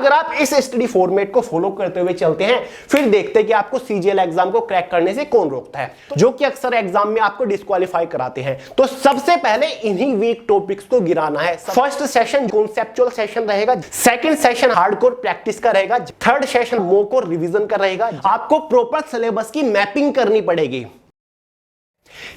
अगर आप इस स्टडी फॉर्मेट को फॉलो करते हुए चलते हैं, फिर देखते हैं कि आपको सीजीएल एग्जाम को क्रैक करने से कौन रोकता है, जो कि अक्सर एग्जाम में आपको डिस्क्वालीफाई कराते हैं। तो सबसे पहले इन्हीं वीक टॉपिक्स को गिराना है। फर्स्ट सेशन कॉन्सेप्चुअल सेशन रहेगा, सेकंड सेशन हार्डकोर प्रैक्टिस का रहेगा, थर्ड सेशन मॉक और रिवीजन का रहेगा। आपको प्रॉपर सिलेबस की मैपिंग करनी पड़ेगी।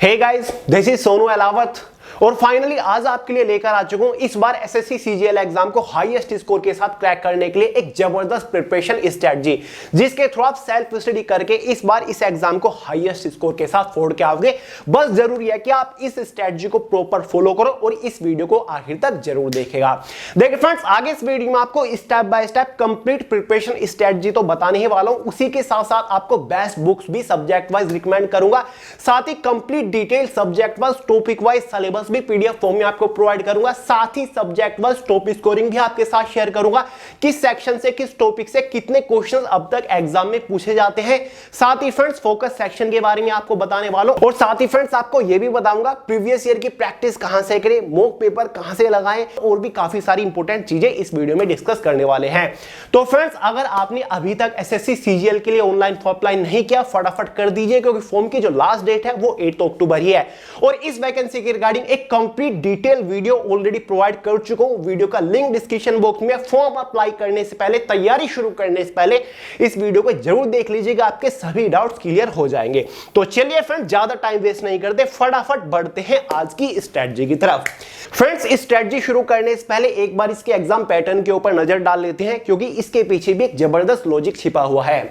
Hey guys, this is Sonu Alawat और फाइनली आज आपके लिए लेकर आ चुका हूं इस बार एसएससी सीजीएल एग्जाम को हाईएस्ट स्कोर के साथ क्रैक करने के लिए एक जबरदस्त प्रिपरेशन स्ट्रेटजी, जिसके थ्रू आप सेल्फ स्टडी करके इस बार इस एग्जाम को हाईएस्ट स्कोर के साथ फोड़ के आओगे। बस जरूरी है कि आप इस स्ट्रेटजी को प्रॉपर फॉलो करो और इस वीडियो को आखिर तक जरूर देखेगा। देखिए फ्रेंड्स, आगे इस वीडियो में आपको step by step complete preparation strategy तो बताने ही वाला हूं, उसी के साथ साथ आपको बेस्ट बुक्स भी सब्जेक्ट वाइज रिकमेंड करूंगा, साथ ही complete detail subject wise topic wise syllabus भी पीडीएफ फॉर्म में आपको प्रोवाइड करूंगा, साथ ही सब्जेक्ट वाइज टॉपिक स्कोरिंग भी आपके साथ शेयर करूंगा, किस सेक्शन से किस टॉपिक से कितने क्वेश्चंस अब तक एग्जाम में पूछे जाते हैं। साथ ही फ्रेंड्स फोकस सेक्शन के बारे में आपको बताने वाला हूं और साथ ही फ्रेंड्स आपको यह भी बताऊंगा प्रीवियस ईयर की प्रैक्टिस कहां से करें, मॉक पेपर कहां से लगाएं और भी काफी सारी इंपॉर्टेंट चीजें इस वीडियो में डिस्कस करने वाले हैं। तो फ्रेंड्स, अगर आपने अभी तक एसएससी सीजीएल के लिए ऑनलाइन फॉर्म अप्लाई नहीं किया, फटाफट कर दीजिए, क्योंकि फॉर्म की जो लास्ट डेट है वो 8 अक्टूबर ही है और इस वैकेंसी के रिगार्डिंग एक complete detail video already provide कर चुका हूं। वीडियो का लिंक डिस्क्रिप्शन बॉक्स में। फॉर्म अप्लाई करने से पहले, तैयारी शुरू करने से पहले इस वीडियो को जरूर देख लीजिएगा, आपके सभी डाउट्स क्लियर हो जाएंगे। तो चलिए फ्रेंड्स, ज्यादा टाइम वेस्ट नहीं करते, फटाफट बढ़ते हैं आज की स्ट्रेटजी की तरफ। फ्रेंड्स, इस स्ट्रेटजी शुरू करने से पहले एक बार इसके एग्जाम पैटर्न के ऊपर नजर डाल लेते हैं, क्योंकि इसके पीछे भी एक जबरदस्त लॉजिक छिपा हुआ है।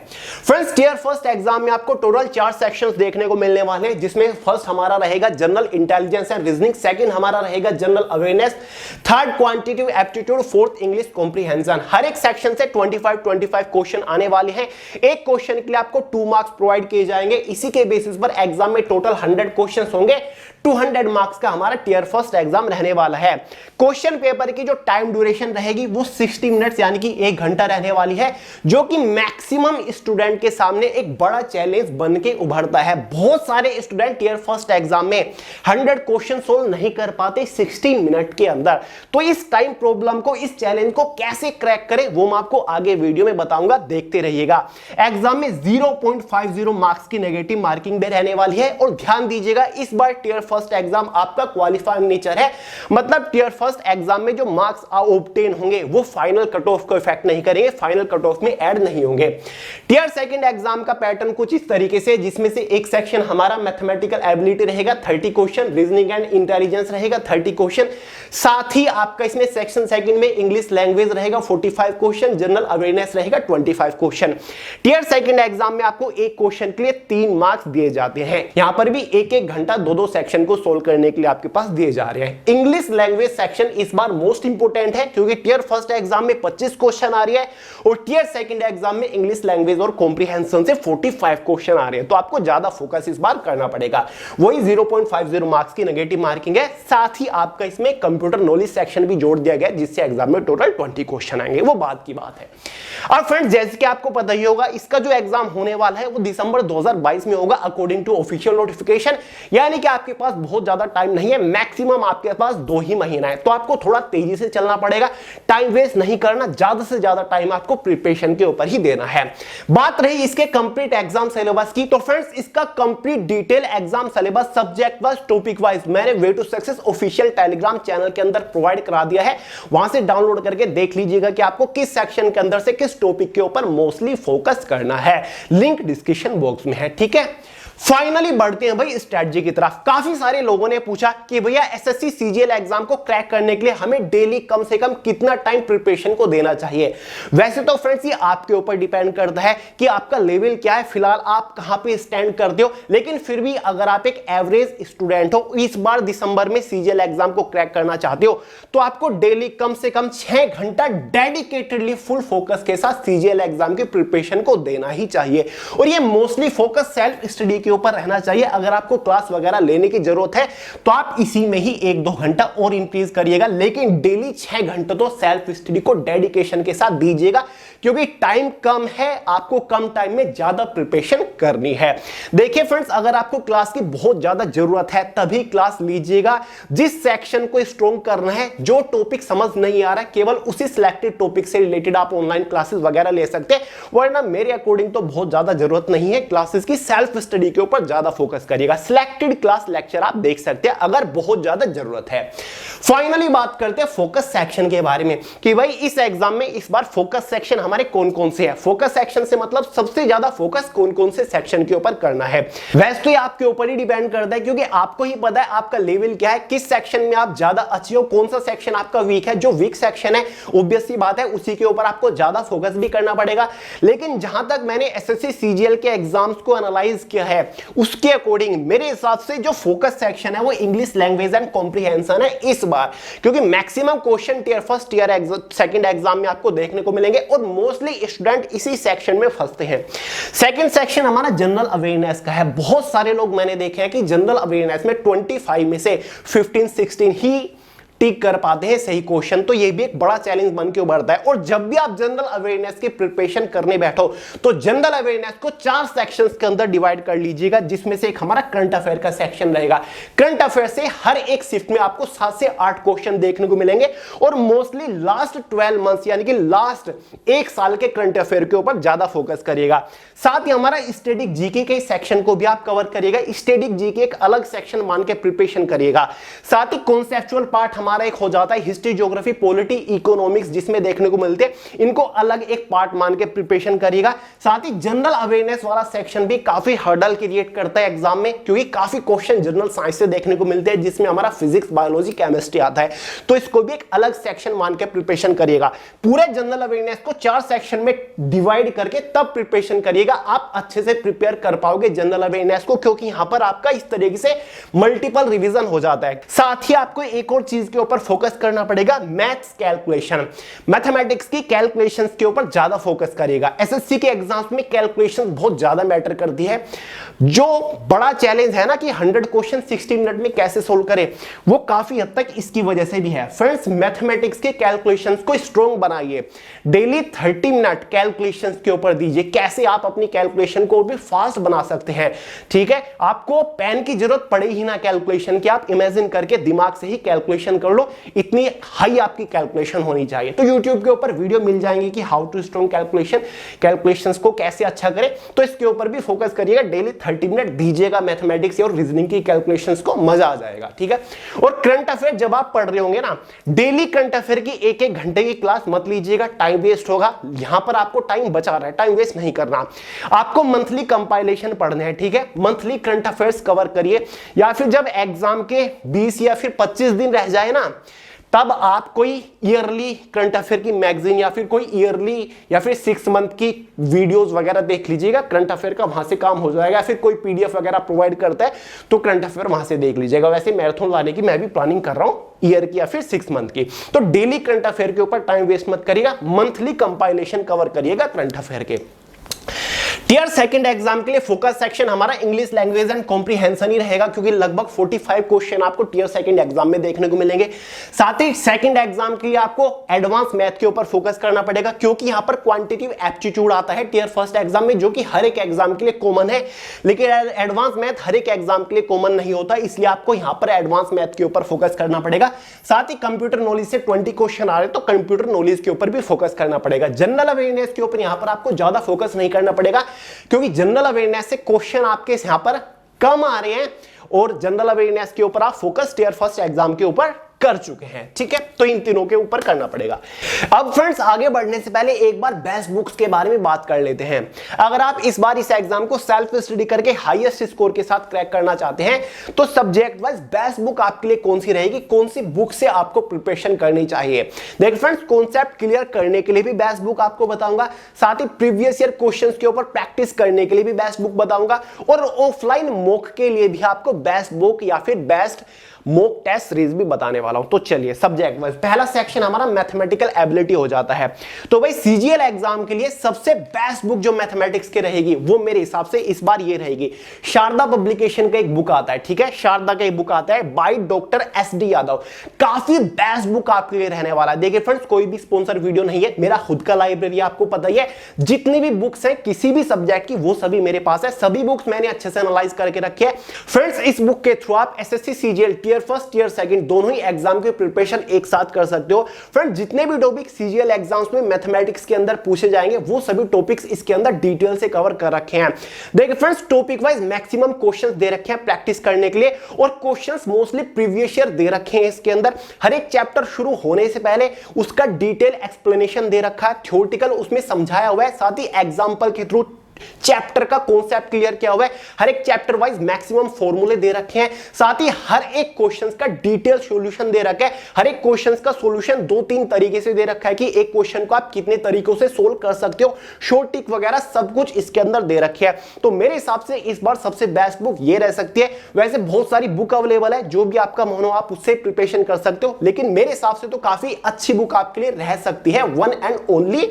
फ्रेंड्स, टियर फर्स्ट एग्जाम में आपको टोटल 4 सेक्शंस देखने को मिलने वाले हैं, जिसमें फर्स्ट हमारा रहेगा general intelligence and reasoning, second हमारा रहेगा general awareness, third quantitative aptitude, fourth English comprehension. हर एक सेक्शन से 25 क्वेश्चन आने वाले हैं। एक क्वेश्चन के लिए आपको 2 मार्क्स प्रोवाइड किए जाएंगे। इसी के बेसिस पर एग्जाम में टोटल 100 क्वेश्चन होंगे। 200 मार्क्स का हमारा टियर फर्स्ट एग्जाम रहने वाला है। क्वेश्चन पेपर की जो टाइम ड्यूरेशन रहेगी वो 60 मिनट्स यानी कि 1 घंटा रहने वाली है, जो कि मैक्सिमम स्टूडेंट के सामने एक बड़ा चैलेंज बन के उभरता है। बहुत सारे स्टूडेंट टियर फर्स्ट एग्जाम में 100 क्वेश्चन सोल्व नहीं कर पाते 60 मिनट के अंदर। तो इस टाइम प्रॉब्लम को, इस चैलेंज को कैसे क्रैक करें वो मैं आपको आगे वीडियो में बताऊंगा, देखते रहिएगा। एग्जाम में 0.50 मार्क्स की नेगेटिव मार्किंग भी रहने वाली है और ध्यान दीजिएगा, इस बार टियर फर्स्ट एग्जाम आपका क्वालिफाइंग नेचर है, मतलब टियर फर्स्ट एग्जाम में जो मार्क्स ऑब्टेन होंगे वो फाइनल कट ऑफ को इफेक्ट नहीं करेंगे, फाइनल कट ऑफ में ऐड नहीं होंगे। टियर सेकंड एग्जाम का पैटर्न कुछ इस तरीके से, जिसमें से एक सेक्शन हमारा मैथमेटिकल एबिलिटी रहेगा 30 क्वेश्चन, रीजनिंग एंड इंटेलिजेंस रहेगा 30 क्वेश्चन, साथ ही आपका इसमें सेक्शन सेकंड में इंग्लिश लैंग्वेज रहेगा 45 क्वेश्चन, जनरल अवेयरनेस रहेगा 25 क्वेश्चन। टियर सेकंड एग्जाम में आपको एक क्वेश्चन के लिए 3 मार्क्स दिए जाते हैं। यहां पर भी 1-1 घंटा 2-2 सेक्शन को सोल्व करने के लिए आपके पास दिए जा रहे हैं। इंग्लिश लैंग्वेज सेक्शन इस बार मोस्ट इंपोर्टेंट है, क्योंकि टियर फर्स्ट एग्जाम में 25 क्वेश्चन आ रही है और टियर सेकंड एग्जाम में इंग्लिश लैंग्वेज और कॉम्प्रिहेंशन से 45 क्वेश्चन आ रहे हैं। तो आपको ज्यादा फोकस इस बार करना पड़ेगा। वही 0.50 मार्क्स की नेगेटिव मार्किंग है, साथ ही आपका इसमें कंप्यूटर नॉलेज सेक्शन भी जोड़ दिया गया, जिससे एग्जाम में टोटल 20 क्वेश्चन आएंगे, वो बात की बात है। और फ्रेंड्स, जैसे कि आपको पता ही होगा, इसका जो एग्जाम होने वाला है वो दिसंबर 2022 में होगा अकॉर्डिंग टू ऑफिशियल नोटिफिकेशन, यानी कि आपके पास बहुत ज्यादा टाइम नहीं है, मैक्सिमम आपके पास 2 ही महीना है। तो आपको थोड़ा तेजी से चलना पड़ेगा, टाइम वेस्ट नहीं करना, ज्यादा से ज्यादा टाइम आपको प्रिपरेशन के ऊपर ही देना है। बात रही इसके कंप्लीट एग्जाम सिलेबस की, तो फ्रेंड्स इसका complete detail exam syllabus subject wise topic wise मैंने way to success official Telegram channel के अंदर प्रोवाइड करा दिया है। वहां से डाउनलोड करके देख लीजिएगा कि आपको किस सेक्शन के अंदर से किस टॉपिक के ऊपर मोस्टली फोकस करना है। लिंक डिस्क्रिप्शन बॉक्स में है, ठीक है। फाइनली बढ़ते हैं भाई स्ट्रेटजी की तरफ। काफी सारे लोगों ने पूछा कि भैया एसएससी सीजीएल एग्जाम को क्रैक करने के लिए हमें डेली कम से कम कितना टाइम प्रिपरेशन को देना चाहिए। वैसे तो फ्रेंड्स ये आपके ऊपर डिपेंड करता है कि आपका लेवल क्या है, फिलहाल आप कहां पे स्टैंड करते हो, लेकिन फिर भी अगर आप एक एवरेज स्टूडेंट हो, इस बार दिसंबर में सीजीएल एग्जाम को क्रैक करना चाहते हो, तो आपको डेली कम से कम 6 घंटा डेडिकेटेडली फुल फोकस के साथ सीजीएल एग्जाम की प्रिपरेशन को देना ही चाहिए। और ये मोस्टली फोकस सेल्फ स्टडी के ऊपर रहना चाहिए। अगर आपको क्लास वगैरह लेने की जरूरत है तो आप इसी में ही 1-2 घंटा और इंक्रीज करिएगा, लेकिन डेली 6 घंटे तो सेल्फ स्टडी को डेडिकेशन के साथ दीजिएगा, क्योंकि टाइम कम है, आपको कम टाइम में ज्यादा प्रिपरेशन करनी है। देखिए फ्रेंड्स, अगर आपको क्लास की बहुत ज्यादा जरूरत है तभी क्लास लीजिएगा। जिस सेक्शन को स्ट्रॉन्ग करना है, जो टॉपिक समझ नहीं आ रहा है, केवल उसी सिलेक्टेड टॉपिक से रिलेटेड आप ऑनलाइन क्लासेस वगैरह ले सकते हैं, वरना मेरे अकॉर्डिंग तो बहुत ज्यादा जरूरत नहीं है क्लासेस की। सेल्फ स्टडी के ऊपर ज्यादा फोकस करिएगा। सिलेक्टेड क्लास लेक्चर आप देख सकते हैं अगर बहुत ज्यादा जरूरत है। फाइनली बात करते हैं फोकस सेक्शन के बारे में कि भाई इस एग्जाम में इस बार फोकस सेक्शन हमारे कौन कौन से हैं। फोकस सेक्शन से मतलब सबसे ज्यादा फोकस कौन कौन से सेक्शन के ऊपर करना है। वैसे तो ये आपके ऊपर ही डिपेंड करता है, क्योंकि आपको ही पता है आपका लेवल क्या है, किस सेक्शन में आप ज्यादा अच्छे हो, कौन सा सेक्शन आपका वीक है। जो वीक सेक्शन है ऑब्वियस सी बात है उसी के ऊपर आपको ज्यादा फोकस भी करना पड़ेगा। लेकिन जहां तक मैंने एसएससी सीजीएल के एग्जाम्स को एनालाइज किया है उसके अकॉर्डिंग मेरे हिसाब से जो फोकस सेक्शन है वो इंग्लिश लैंग्वेज एंड कॉम्प्रिहेंशन है इस बार, क्योंकि maximum question tier first tier second exam में आपको देखने को मिलेंगे और मोस्टली स्टूडेंट इसी सेक्शन में फंसते हैं। सेकंड सेक्शन हमारा जनरल अवेयरनेस का है। बहुत सारे लोग मैंने देखे हैं कि जनरल अवेयरनेस में 25 में से 15-16 ही टिक कर पाते हैं सही क्वेश्चन, तो ये भी एक बड़ा चैलेंज बन के उभरता है। और जब भी आप जनरल अवेयरनेस की प्रिपरेशन करने बैठो तो जनरल अवेयरनेस को 4 सेक्शंस के अंदर डिवाइड कर लीजिएगा, जिसमें से एक हमारा करंट अफेयर का सेक्शन रहेगा। करंट अफेयर से हर एक शिफ्ट में आपको 7 से 8 क्वेश्चन देखने को मिलेंगे और मोस्टली लास्ट 12 मंथ्स यानी कि लास्ट 1 साल के करंट अफेयर के ऊपर ज्यादा फोकस करिएगा। साथ ही हमारा स्टैटिक जीके के सेक्शन को भी आप कवर करिएगा। स्टैटिक जीके एक अलग सेक्शन मान के प्रिपरेशन करिएगा। साथ ही कॉन्सेप्चुअल पार्ट हमारा एक हो जाता है हिस्ट्री, ज्योग्राफी, पॉलिटी, इकोनॉमिक्स जिसमें देखने को मिलते हैं, इनको अलग एक पार्ट मान के प्रिपरेशन करिएगा। साथ ही जनरल अवेयरनेस वाला सेक्शन भी काफी हर्डल क्रिएट करता है एग्जाम में, क्योंकि काफी क्वेश्चन जनरल साइंस से देखने को मिलते हैं जिसमें हमारा फिजिक्स, बायोलॉजी, केमिस्ट्री आता है, तो इसको भी एक अलग सेक्शन मान के प्रिपरेशन करिएगा। पूरे जनरल अवेयरनेस को 4 सेक्शन में डिवाइड करके तब प्रिपरेशन करिएगा, आप अच्छे से प्रिपेयर कर पाओगे जनरल अवेयरनेस को, क्योंकि यहां पर आपका इस तरीके से मल्टीपल रिवीजन हो जाता है। साथ ही आपको एक और चीज के ऊपर फोकस करना पड़ेगा, मैथ्स कैलकुलेशन, मैथमेटिक्स की कैलकुलेशंस के ऊपर ज्यादा फोकस करिएगा। एसएससी के एग्जाम्स में कैलकुलेशंस बहुत ज्यादा मैटर करती है। जो बड़ा चैलेंज है ना कि 100 क्वेश्चन 60 मिनट में कैसे सोल्व करें, वो काफी हद तक इसकी वजह से भी है। फ्रेंड्स, मैथमेटिक्स के कैलकुलेशंस को स्ट्रॉन्ग बनाइए, डेली 30 मिनट कैलकुलेशंस के ऊपर दीजिए, कैसे आप अपनी कैलकुलेशन को भी फास्ट बना सकते हैं। ठीक है, आपको पेन की जरूरत पड़े ही ना कैलकुलेशन की, आप इमेजिन करके दिमाग से ही कैलकुलेशन कर लो, इतनी हाई आपकी कैलकुलेशन होनी चाहिए। तो YouTube के ऊपर वीडियो मिल जाएंगे कि how to strong calculation, calculations को कैसे अच्छा करें, तो इसके ऊपर भी फोकस करिएगा। डेली 30 मिनट दीजिएगा मैथमेटिक्स और रीजनिंग की कैलकुलेशंस को, मजा आ जाएगा। ठीक है, और करंट अफेयर जब आप पढ़ रहे होंगे ना, डेली करंट अफेयर की 1-1 घंटे की क्लास मत लीजिएगा, टाइम वेस्ट होगा। यहां पर आपको टाइम बचा रहा है, टाइम वेस्ट नहीं करना। आपको मंथली कंपाइलेशन पढ़ने हैं, ठीक है, मंथली करंट अफेयर्स कवर करिए, या फिर जब एग्जाम के 20 या फिर 25 दिन रह जाए ना, तब आप कोई ईयरली करंट अफेयर की मैगजीन या फिर कोई ईयरली या फिर 6 मंथ की वीडियोस वगैरह देख लीजिएगा, करंट अफेयर का वहां से काम हो जाएगा। फिर कोई पीडीएफ वगैरह प्रोवाइड करता है तो करंट अफेयर वहां से देख लीजिएगा। वैसे मैराथन लाने की मैं भी प्लानिंग कर रहा हूं, ईयर की या फिर 6 मंथ की। तो डेली करंट अफेयर के ऊपर टाइम वेस्ट मत करिएगा, मंथली कंपाइलेशन कवर करिएगा करंट अफेयर के। टियर सेकंड एग्जाम के लिए फोकस सेक्शन हमारा इंग्लिश लैंग्वेज एंड कॉम्प्रिहेंशन ही रहेगा, क्योंकि लगभग 45 क्वेश्चन आपको टियर सेकंड एग्जाम में देखने को मिलेंगे। साथ ही सेकंड एग्जाम के लिए आपको एडवांस मैथ के ऊपर फोकस करना पड़ेगा, क्योंकि यहां पर क्वांटिटेटिव एप्टीट्यूड आता है टियर फर्स्ट एग्जाम में, जो कि हर एक एग्जाम के लिए कॉमन है, लेकिन एडवांस मैथ हर एक एग्जाम के लिए कॉमन नहीं होता, इसलिए आपको यहां पर एडवांस मैथ के ऊपर फोकस करना पड़ेगा। साथ ही कंप्यूटर नॉलेज से 20 क्वेश्चन आ रहे हैं, तो कंप्यूटर नॉलेज के ऊपर भी फोकस करना पड़ेगा। जनरल अवेयरनेस के ऊपर यहां पर आपको ज्यादा फोकस नहीं करना पड़ेगा, क्योंकि जनरल अवेयरनेस से क्वेश्चन आपके यहां पर कम आ रहे हैं, और जनरल अवेयरनेस के ऊपर आप फोकस टियर फर्स्ट एग्जाम के ऊपर कर चुके हैं। ठीक है, तो इन तीनों के ऊपर करना पड़ेगा। अब फ्रेंड्स, आगे बढ़ने से पहले एक बार बेस्ट बुक्स के बारे में बात कर लेते हैं। अगर आप इस बार इस एग्जाम को सेल्फ स्टडी करके हाईएस्ट स्कोर के साथ क्रैक करना चाहते हैं, तो सब्जेक्ट वाइज बेस्ट बुक आपके लिए कौन सी रहेगी, कौन सी बुक से आपको प्रिपरेशन करनी चाहिए। देखिए फ्रेंड्स, कॉन्सेप्ट क्लियर करने के लिए भी बेस्ट बुक आपको बताऊंगा, साथ ही प्रीवियस ईयर क्वेश्चंस के ऊपर प्रैक्टिस करने के लिए भी बेस्ट बुक बताऊंगा, और ऑफलाइन मॉक के लिए भी आपको बेस्ट बुक या फिर बेस्ट मॉक टेस्ट सीरीज भी बताने वाला हूं। तो चलिए सब्जेक्ट वाइज पहला सेक्शन हमारा मैथमेटिकल एबिलिटी हो जाता है। तो भाई सीजीएल एग्जाम के लिए सबसे बेस्ट बुक जो मैथमेटिक्स की रहेगी वो मेरे हिसाब से इस बार ये रहेगी, शारदा पब्लिकेशन का एक बुक आता है, ठीक है, शारदा का एक बुक आता है बाय डॉक्टर एसडी यादव। काफी बेस्ट बुक आपके लिए रहने वाला है। देखिए फ्रेंड्स, कोई भी स्पॉन्सर वीडियो नहीं है, मेरा खुद का लाइब्रेरी आपको पता ही है, जितनी भी बुक्स हैं किसी भी सब्जेक्ट की वो सभी मेरे पास है, सभी बुक्स मैंने अच्छे से एनालाइज करके रखे हैं। फ्रेंड्स इस बुक के थ्रू आप SSC CGL tier first tier second दोनों ही एग्जाम की प्रिपरेशन एक साथ कर सकते हो। फ्रेंड्स जितने भी टॉपिक सीजीएल एग्जाम्स में मैथमेटिक्स के अंदर पूछे जाएंगे वो सभी टॉपिक्स इसके अंदर डिटेल से कवर कर रखे हैं। देखिए friends, topic wise maximum questions दे रखे हैं प्रैक्टिस करने के लिए, और क्वेश्चंस मोस्टली प्रीवियस ईयर दे रखे हैं। इसके अंदर हर एक चैप्टर शुरू होने से पहले उसका डिटेल एक्सप्लेनेशन दे रखा है, थ्योरेटिकल उसमें समझाया हुआ है, साथ ही एग्जांपल के थ्रू चैप्टर का कॉन्सेप्ट क्लियर किया हुआ है। हर एक चैप्टर वाइज मैक्सिमम फॉर्मूले दे रखे हैं, साथ ही हर एक क्वेश्चंस का डिटेल सॉल्यूशन दे रखा है। हर एक क्वेश्चंस का सॉल्यूशन 2-3 तरीके से दे रखा है कि एक क्वेश्चन को आप कितने तरीकों से सोल्व कर सकते हो, शॉर्ट टिक वगैरह सब कुछ इसके अंदर दे रखे हैं। तो मेरे हिसाब से इस बार सबसे बेस्ट बुक ये रह सकती है। वैसे बहुत सारी बुक अवेलेबल है, जो भी आपका मन हो आप उससे प्रिपरेशन कर सकते हो, लेकिन मेरे हिसाब से तो काफी अच्छी बुक आपके लिए रह सकती है। वन एंड ओनली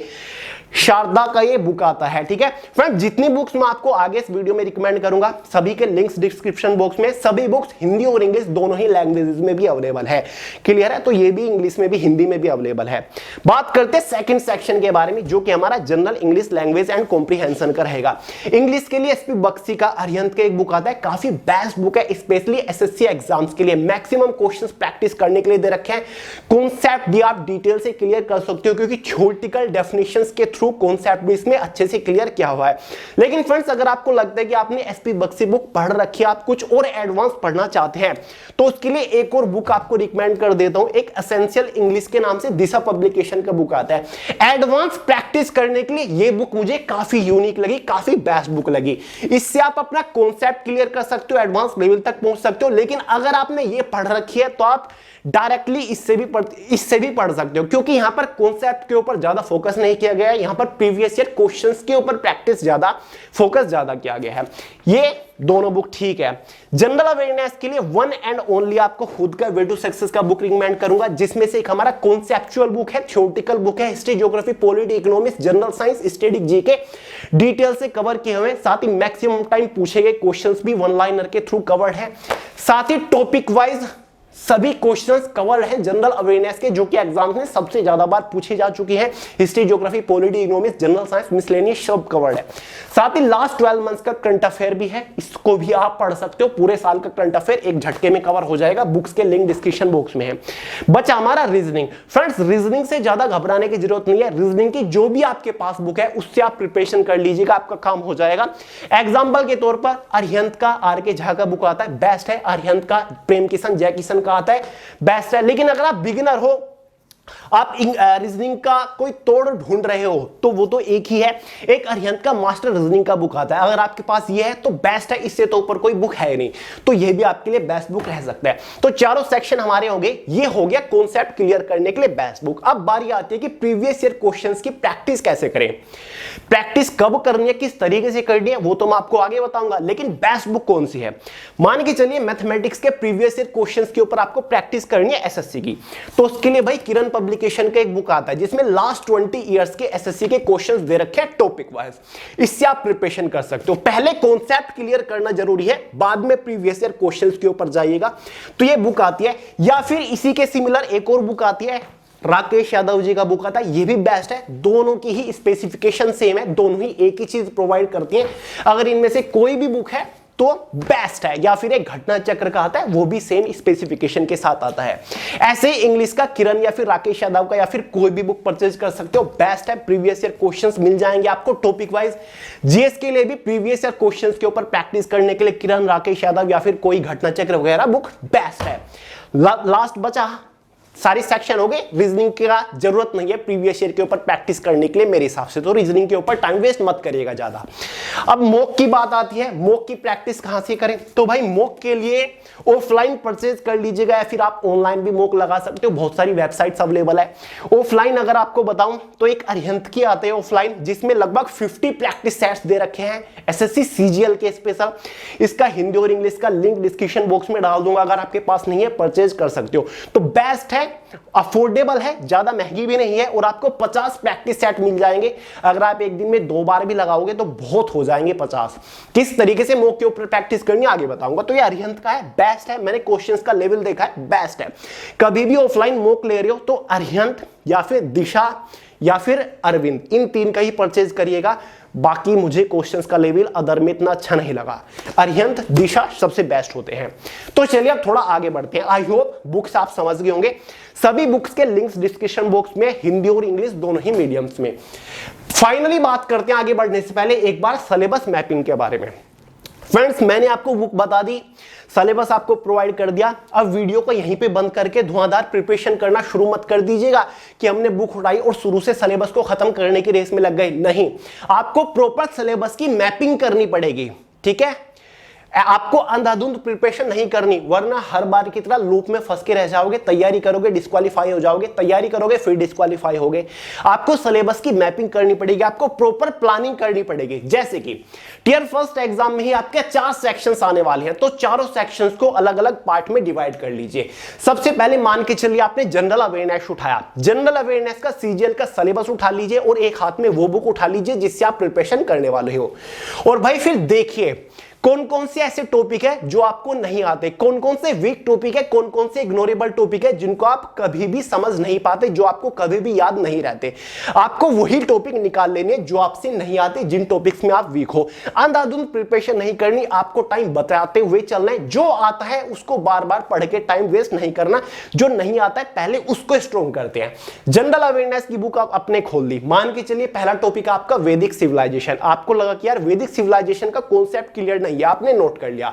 शारदा का ये बुक आता है, ठीक है फ्रेंड। जितनी बुक्स मैं आपको आगे इस वीडियो में रिकमेंड करूंगा सभी के लिंक्स डिस्क्रिप्शन बॉक्स में, सभी बुक्स हिंदी और इंग्लिश दोनों ही लैंग्वेजेस में भी अवेलेबल है, क्लियर है। तो ये भी इंग्लिश में भी हिंदी में भी अवेलेबल है। बात करते हैं सेकंड सेक्शन के बारे में, जो कि हमारा general English language and comprehension का रहेगा। इंग्लिश के लिए एसपी बख्शी का अरिहंत का एक बुक आता है, काफी बेस्ट बुक है, स्पेशली एसएससी एग्जाम्स के लिए। मैक्सिमम क्वेश्चंस प्रैक्टिस करने के लिए दे रखे हैं, कॉन्सेप्ट भी आप डिटेल से क्लियर कर सकते हो, क्योंकि थ्योरेटिकल डेफिनेशंस के थ्रू कॉन्सेप्ट भी इसमें अच्छे से क्लियर किया हुआ है। लेकिन फ्रेंड्स अगर आपको लगता है कि आपने एसपी बख्शी बुक पढ़ रखी है, आप कुछ और एडवांस पढ़ना चाहते हैं, तो उसके लिए एक और बुक आपको रिकमेंड कर देता हूं। एक एसेंशियल इंग्लिश के नाम से दिशा पब्लिकेशन का बुक आता है। एडवांस प्रैक्टिस करने के लिए ये बुक मुझे काफी यूनिक लगी, काफी बेस्ट बुक लगी। इससे आप अपना कॉन्सेप्ट क्लियर कर सकते हो, एडवांस लेवल तक पहुंच सकते हो। लेकिन अगर आपने ये पढ़ रखी है तो आप डायरेक्टली इससे भी पढ़ सकते हो, क्योंकि यहां पर कॉन्सेप्ट के ऊपर ज्यादा फोकस नहीं किया गया है, यहां पर प्रीवियस ईयर क्वेश्चंस के ऊपर प्रैक्टिस ज्यादा फोकस ज्यादा किया गया है। ये दोनों बुक ठीक है। जनरल अवेयरनेस के लिए वन एंड ओनली आपको खुद का वे टू सक्सेस का बुक रिकमेंड करूंगा, जिसमें से एक हमारा कॉन्सेप्चुअल बुक है, थ्योरेटिकल बुक है, history geography polity economics general science static GK detail से कवर किए हुए, साथ ही मैक्सिमम टाइम पूछे गए क्वेश्चंस भी वन लाइनर के थ्रू कवर्ड है, साथ ही टॉपिक वाइज सभी क्वेश्चंस कवर हैं जनरल अवेयरनेस के, जो कि एग्जाम्स में सबसे ज्यादा बार पूछे जा चुकी हैं। History geography polity economics general science miscellaneous सब कवर्ड है। साथ ही लास्ट 12 मंथ्स का करंट अफेयर भी है, इसको भी आप पढ़ सकते हो। पूरे साल का करंट अफेयर एक झटके में कवर हो जाएगा, बुक्स के लिंक डिस्क्रिप्शन बॉक्स में है। बचा हमारा रीजनिंग। फ्रेंड्स रीजनिंग से ज्यादा घबराने की जरूरत नहीं है, रीजनिंग की जो भी आपके पास बुक है उससे आप प्रिपरेशन कर लीजिएगा, आपका काम हो जाएगा। एग्जाम्पल के तौर पर अरिहंत का आर.के. झा का बुक आता है, बेस्ट है। अरिहंत का प्रेम किशन जय किशन का आता है, बेस्ट है। लेकिन अगर आप बिगिनर हो, आप रीजनिंग का कोई तोड़ ढूंढ रहे हो, तो वो तो एक ही है, एक अरिहंत का मास्टर रीजनिंग का बुक आता है। अगर आपके पास ये है तो बेस्ट है, इससे तो ऊपर कोई बुक है नहीं, तो ये भी आपके लिए बेस्ट बुक रह सकता है। तो चारों सेक्शन हमारे हो गए, ये हो गया कॉन्सेप्ट क्लियर करने के लिए बेस्ट बुक। अब बारी आती है कि प्रीवियस ईयर क्वेश्चंस की प्रैक्टिस कैसे करें, प्रैक्टिस कब करनी है, किस तरीके से करनी है, वो तो मैं आपको आगे बताऊंगा। लेकिन बेस्ट बुक कौन सी है, मान के चलिए मैथमेटिक्स के प्रीवियस ईयर क्वेश्चंस के ऊपर आपको प्रैक्टिस करनी है एसएससी की, तो उसके लिए भाई किरण पब्लिकेशन का एक बुक आता है, जिसमें लास्ट 20 इयर्स के एसएससी के क्वेश्चंस दे रखे हैं टॉपिक वाइज। इससे आप प्रिपरेशन कर सकते हो। पहले कॉन्सेप्ट क्लियर करना जरूरी है, बाद में प्रीवियस ईयर क्वेश्चंस के ऊपर जाइएगा। तो ये बुक आती है, या फिर इसी के सिमिलर एक और बुक आती है, राकेश यादव जी का बुक आता है, ये भी बेस्ट है। दोनों की ही स्पेसिफिकेशन सेम है, दोनों ही एक ही चीज प्रोवाइड करती हैं। अगर इनमें से कोई भी बुक है तो बेस्ट है, या फिर एक घटना चक्र का आता है, वो भी सेम स्पेसिफिकेशन के साथ आता है। ऐसे ही इंग्लिश का किरण या फिर राकेश यादव का या फिर कोई भी बुक परचेज कर सकते हो, बेस्ट है। प्रीवियस ईयर क्वेश्चंस मिल जाएंगे आपको टॉपिक वाइज। जीएस के लिए भी प्रीवियस ईयर क्वेश्चंस के ऊपर प्रैक्टिस करने के लिए किरण, राकेश यादव या फिर कोई घटना चक्र वगैरह बुक बेस्ट है। लास्ट बचा सारी सेक्शन हो गए। रीजनिंग का जरूरत नहीं है प्रीवियस ईयर के ऊपर प्रैक्टिस करने के लिए मेरे हिसाब से, तो रीजनिंग के ऊपर टाइम वेस्ट मत करिएगा ज्यादा। अब मॉक की बात आती है, मॉक की प्रैक्टिस कहां से करें? तो भाई मॉक के लिए ऑफलाइन परचेज कर लीजिएगा या फिर आप ऑनलाइन भी मॉक लगा सकते हो, बहुत सारी वेबसाइट्स अवेलेबल है। ऑफलाइन अगर आपको बताऊं तो एक अरिहंत की आते हैं ऑफलाइन, जिसमें लगभग 50 प्रैक्टिस सेट्स दे रखे हैं एसएससी सीजीएल के स्पेशल। इसका हिंदी और इंग्लिश का लिंक डिस्क्रिप्शन बॉक्स में डाल दूंगा, अगर आपके पास नहीं है परचेज कर सकते हो। तो बेस्ट है, अफोर्डेबल है, ज्यादा महंगी भी नहीं है और आपको 50 प्रैक्टिस सेट मिल जाएंगे। अगर आप एक दिन में 2 बार भी लगाओगे तो बहुत हो जाएंगे 50। किस तरीके से मॉक के ऊपर प्रैक्टिस करनी आगे बताऊंगा। तो ये अरिहंत का है, बेस्ट है, मैंने क्वेश्चंस का लेवल देखा है, बेस्ट है। कभी भी ऑफलाइन मॉक ले रहे हो तो अरिहंत या फिर दिशा या फिर अरविंद, इन 3 का ही परचेज करिएगा। बाकी मुझे क्वेश्चंस का लेवल अदर में इतना अच्छा नहीं लगा। अरिहंत, दिशा सबसे बेस्ट होते हैं। तो चलिए अब थोड़ा आगे बढ़ते हैं। आई होप बुक्स आप समझ गए होंगे। सभी बुक्स के लिंक्स डिस्क्रिप्शन बॉक्स में, हिंदी और इंग्लिश दोनों ही मीडियम्स में। फाइनली बात करते हैं आगे बढ़ने से पहले एक बार सिलेबस मैपिंग के बारे में। फ्रेंड्स, मैंने आपको बुक बता दी, सिलेबस आपको प्रोवाइड कर दिया। अब वीडियो को यहीं पे बंद करके धुआंधार प्रिपरेशन करना शुरू मत कर दीजिएगा कि हमने बुक उठाई और शुरू से सिलेबस को खत्म करने की रेस में लग गए। नहीं, आपको प्रॉपर सिलेबस की मैपिंग करनी पड़ेगी, ठीक है। आपको अंधाधुंध प्रिपरेशन नहीं करनी, वरना हर बार की तरह लूप में फंस के रह जाओगे। तैयारी करोगे डिस्क्वालीफाई हो जाओगे, तैयारी करोगे फिर डिस्क्वालीफाई होगे। आपको सिलेबस की मैपिंग करनी पड़ेगी, आपको प्रॉपर प्लानिंग करनी पड़ेगी। जैसे कि टियर फर्स्ट एग्जाम में ही आपके 4 सेक्शंस आने वाले हैं, तो चारों सेक्शंस को अलग अलग पार्ट में डिवाइड कर लीजिए। सबसे पहले मान के चलिए आपने जनरल अवेयरनेस उठाया, जनरल अवेयरनेस का सीजीएल का सिलेबस उठा लीजिए और एक हाथ में वो बुक उठा लीजिए जिससे आप प्रिपरेशन करने वाले हो। और भाई फिर देखिए कौन कौन से ऐसे टॉपिक है जो आपको नहीं आते, कौन कौन से वीक टॉपिक है, कौन कौन से इग्नोरेबल टॉपिक है जिनको आप कभी भी समझ नहीं पाते, जो आपको कभी भी याद नहीं रहते। आपको वही टॉपिक निकाल लेने जो आपसे नहीं आते, जिन टॉपिक्स में आप वीक हो। अंधाधुंध प्रिपरेशन नहीं करनी, आपको टाइम बताते हुए चलना है। जो आता है उसको बार बार पढ़ के टाइम वेस्ट नहीं करना, जो नहीं आता है पहले उसको स्ट्रॉन्ग करते हैं। जनरल अवेयरनेस की बुक आप अपने खोल ली, मान के चलिए पहला टॉपिक आपका वैदिक सिविलाइजेशन। आपको लगा कि यार वैदिक सिविलाइजेशन का कॉन्सेप्ट क्लियर नहीं है, आपने नोट कर लिया।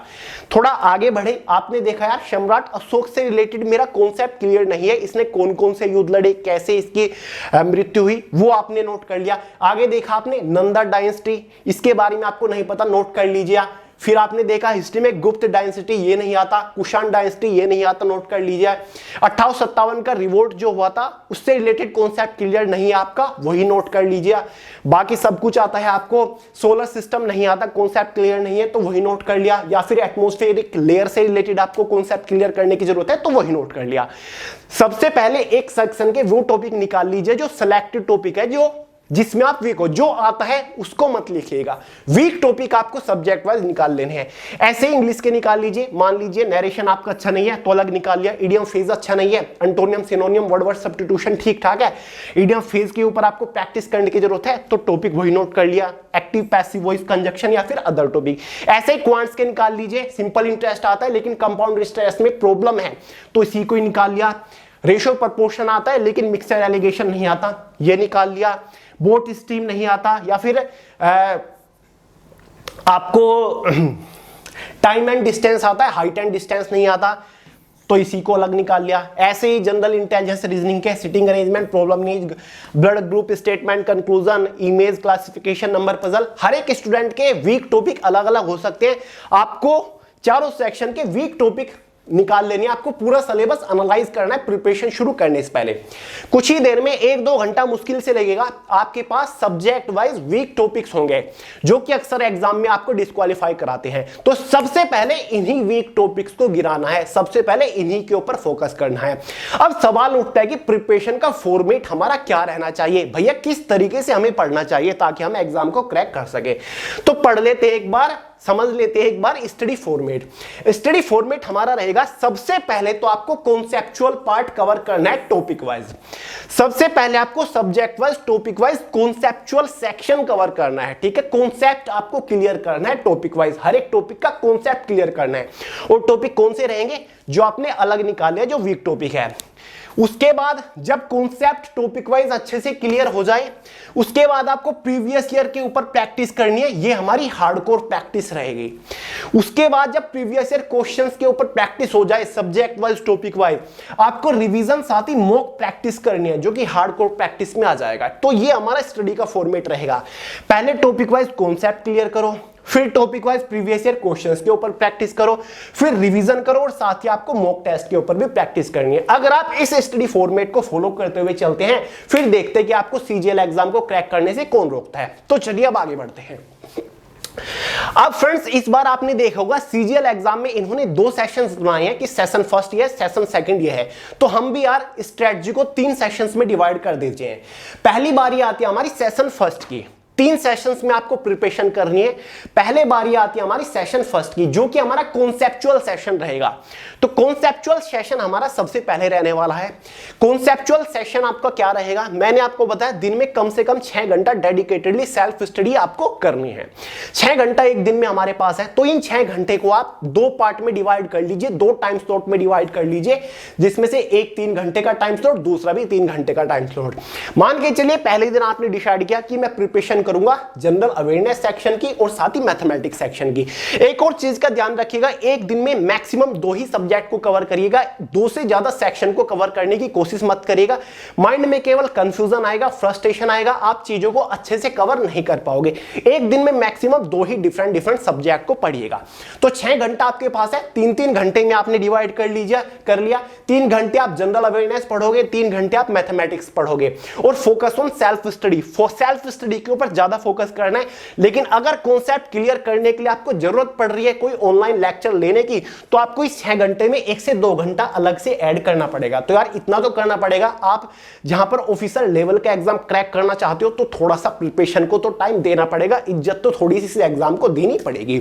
थोड़ा आगे बढ़े, आपने देखा यार सम्राट अशोक से रिलेटेड मेरा कॉन्सेप्ट क्लियर नहीं है, इसने कौन कौन से युद्ध लड़े, कैसे इसकी मृत्यु हुई, वो आपने नोट कर लिया। आगे देखा आपने नंदा डायनेस्टी, इसके बारे में आपको नहीं पता, नोट कर लीजिए। फिर आपने देखा हिस्ट्री में गुप्त डायनेस्टी, ये नहीं आता, कुषाण डायनेस्टी ये नहीं आता, नोट कर लीजिए। 58-57 का रिवोल्ट जो हुआ था उससे रिलेटेड कॉन्सेप्ट क्लियर नहीं है आपका, वही नोट कर लीजिए। बाकी सब कुछ आता है आपको, सोलर सिस्टम नहीं आता, कॉन्सेप्ट क्लियर नहीं है तो वही नोट कर लिया। या फिर एटमॉस्फेरिक लेयर से रिलेटेड आपको कॉन्सेप्ट क्लियर करने की जरूरत है तो वही नोट कर लिया। सबसे पहले एक सेक्शन के वो टॉपिक निकाल लीजिए जो सिलेक्टेड टॉपिक है, जो जिसमें आप वीक हो, जो आता है उसको मत लिखिएगा। वीक टॉपिक आपको सब्जेक्ट वाइज निकाल लेने हैं। ऐसे ही इंग्लिश के निकाल लीजिए, मान लीजिए नरेशन आपका अच्छा नहीं है तो अलग निकाल लिया, इडियम फेज अच्छा नहीं है, एंटोनियम सिनोनियम वर्ड वर्ड सब्स्टिट्यूशन ठीक ठाक है, इडियम फेज के ऊपर आपको प्रैक्टिस करने की जरूरत है तो टॉपिक वही नोट कर लिया। एक्टिव पैसिव वॉइस कंजक्शन या फिर अदर टॉपिक। ऐसे ही क्वांट्स के निकाल लीजिए, सिंपल इंटरेस्ट आता है लेकिन कंपाउंड इंटरेस्ट में प्रॉब्लम है तो इसी को ही निकाल लिया। रेशियो प्रपोर्शन आता है लेकिन मिक्सर एलिगेशन नहीं आता, ये निकाल लिया। बोट स्ट्रीम नहीं आता, या फिर आपको टाइम एंड डिस्टेंस आता है, हाइट एंड डिस्टेंस नहीं आता तो इसी को अलग निकाल लिया। ऐसे ही जनरल इंटेलिजेंस रीजनिंग के sitting arrangement, problem need, blood group statement, conclusion, image classification, number puzzle, हर एक स्टूडेंट के वीक टॉपिक अलग अलग हो सकते हैं। आपको चारों सेक्शन के वीक टॉपिक निकाल लेनी है, आपको पूरा सिलेबस एनालाइज करना है प्रिपरेशन शुरू करने से पहले। कुछ ही देर में 1-2 घंटा मुश्किल से लगेगा, आपके पास सब्जेक्ट वाइज वीक टॉपिक्स होंगे जो कि अक्सर एग्जाम में आपको डिस्क्वालीफाई कराते हैं। तो सबसे पहले इन्हीं वीक टॉपिक्स को गिराना है, सबसे पहले इन्हीं के ऊपर फोकस करना है। अब सवाल उठता है कि प्रिपरेशन का फॉर्मेट हमारा क्या रहना चाहिए, भैया किस तरीके से हमें पढ़ना चाहिए ताकि हम एग्जाम को क्रैक कर सके। तो पढ़ लेते एक बार, समझ लेते हैं एक बार स्टडी फॉर्मेट। स्टडी फॉर्मेट हमारा रहेगा, सबसे पहले तो आपको कॉन्सेप्चुअल पार्ट कवर करना है टॉपिक वाइज। सबसे पहले आपको subject wise, topic wise conceptual section cover करना है, ठीक है। कॉन्सेप्ट आपको क्लियर करना है टॉपिक वाइज, हर एक टॉपिक का कॉन्सेप्ट क्लियर करना है। और टॉपिक कौन से रहेंगे जो आपने अलग निकाले, जो वीक टॉपिक है उसके बाद जब कॉन्सेप्ट टॉपिक वाइज अच्छे से क्लियर हो जाए, उसके बाद आपको प्रीवियस ईयर के ऊपर प्रैक्टिस करनी है। ये हमारी हार्डकोर प्रैक्टिस रहेगी। उसके बाद जब प्रीवियस ईयर क्वेश्चंस के ऊपर प्रैक्टिस हो जाए सब्जेक्ट वाइज टॉपिक वाइज, आपको रिवीजन साथ ही मॉक प्रैक्टिस करनी है, जो कि हार्डकोर प्रैक्टिस में आ जाएगा। तो ये हमारा स्टडी का फॉर्मेट रहेगा। पहले टॉपिक वाइज कॉन्सेप्ट क्लियर करो, फिर topic wise previous year questions के ऊपर प्रैक्टिस करो, फिर रिवीजन करो और साथ ही आपको मॉक टेस्ट के ऊपर भी प्रैक्टिस करनी है। अगर आप इस स्टडी फॉर्मेट को फॉलो करते हुए चलते हैं, फिर देखते हैं कि आपको सीजीएल एग्जाम को क्रैक करने से कौन रोकता है। तो चलिए अब आगे बढ़ते हैं। अब फ्रेंड्स, इस बार आपने देखा होगा सीजीएल एग्जाम में इन्होंने 2 सेशंस बनाए हैं कि सेशन फर्स्ट ये है, सेशन सेकंड ये है। तो हम भी यार स्ट्रेटजी को 3 सेशंस में डिवाइड कर दीजिए। पहली बारी आती है हमारी सेशन फर्स्ट की। 3 सेशंस में आपको प्रिपरेशन करनी है। पहले बारी आती है हमारी सेशन फर्स्ट की, जो कि हमारा कॉन्सेप्चुअल सेशन रहेगा। तो कॉन्सेप्चुअल सेशन हमारा सबसे पहले रहने वाला है। कॉन्सेप्चुअल सेशन आपका क्या रहेगा, मैंने आपको बताया दिन में कम से कम 6 घंटा डेडिकेटेडली सेल्फ स्टडी आपको करनी है। 6 घंटा एक दिन में हमारे पास है, तो इन 6 घंटे को आप 2 पार्ट में डिवाइड कर लीजिए, 2 टाइम स्लॉट में डिवाइड कर लीजिए, जिसमें से एक 3 घंटे का टाइम स्लॉट, दूसरा भी 3 घंटे का टाइम स्लॉट। मान के चलिए पहले दिन आपने डिसाइड किया कि मैं प्रिपरेशन करूंगा जनरल अवेयरनेस सेक्शन की और साथ ही मैथमेटिक्स सेक्शन की। एक और चीज का ध्यान रखिएगा, एक दिन में मैक्सिमम 2 ही सब्जेक्ट को कवर करिएगा, 2 से ज्यादा सेक्शन को कवर करने की कोशिश मत करिएगा। माइंड में केवल कंफ्यूजन आएगा, फ्रस्ट्रेशन आएगा, आप चीजों को अच्छे से कवर नहीं कर पाओगे। एक दिन में मैक्सिमम 2 ही डिफरेंट सब्जेक्ट को पढ़िएगा। तो 6 घंटा आपके पास है, 3-3 घंटे में आपने डिवाइड कर लिया। 3 घंटे आप जनरल अवेयरनेस पढ़ोगे, 3 घंटे आप मैथमेटिक्स पढ़ोगे और focus on self study. Self study के ऊपर ज्यादा फोकस करना है। लेकिन अगर कॉन्सेप्ट क्लियर करने के लिए आपको जरूरत पड़ रही है कोई ऑनलाइन लेक्चर लेने की, तो आपको इस 6 घंटे में 1 से 2 घंटा अलग से ऐड करना पड़ेगा। तो यार इतना तो करना पड़ेगा। आप जहां पर ऑफिसर लेवल का एग्जाम क्रैक करना चाहते हो, तो थोड़ा सा प्रिपरेशन को तो टाइम देना पड़ेगा, इज्जत तो थोड़ी सी एग्जाम को देनी पड़ेगी।